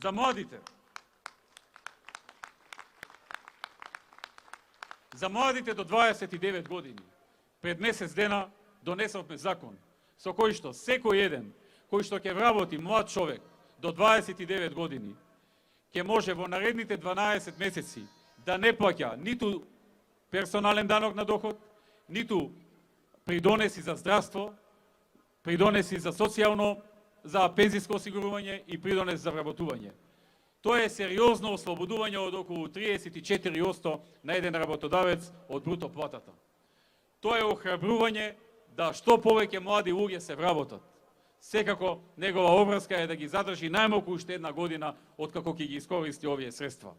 За младите. За младите до 29 години. Пред месец дена донесовме закон со кој што секој еден кој што ќе вработи млад човек до 29 години ќе може во наредните 12 месеци да не плаќа ниту персонален данок на доход, ниту придонеси за здравство, придонеси за социјално, за пензиско осигурување и придонес за вработување. Тоа е сериозно ослободување од околу 34% на еден работодавец од бруто платата. Тоа е охрабрување да што повеќе млади луѓе се вработат. Секако негова обврска е да ги задржи најмалку уште една година откако ќе ги искористи овие средства.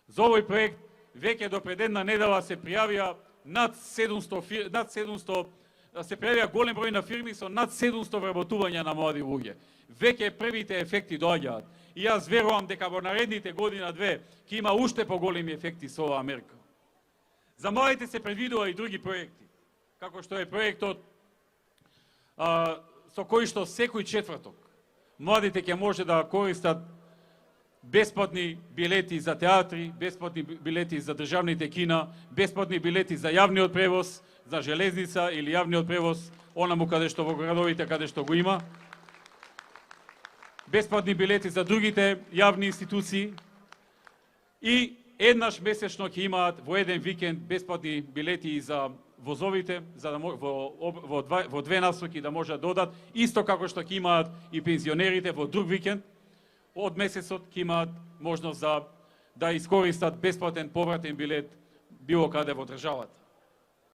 За овој проект веќе до пред една недела се пријавија се пријавија голем број на фирми со над 700 вработувања на млади луѓе. Веќе првите ефекти доаѓаат и јас верувам дека во наредните година-две ќе има уште поголеми ефекти со оваа мерка. За младите се предвидува и други проекти, како што е проектот со кој што секој четврток младите ќе може да користат бесплатни билети за театри, бесплатни билети за државните кина, бесплатни билети за јавниот превоз, за железница или јавниот превоз, онаму каде што во градовите каде што го има, бесплатни билети за другите јавни институции и еднаш месечно ќе имаат во еден викенд бесплатни билети и за возовите, за да во две насоки да можат да одат, исто како што ќе имаат и пензионерите во друг викенд од месецот ќе имаат можност да искористат бесплатен повратен билет било каде во државата.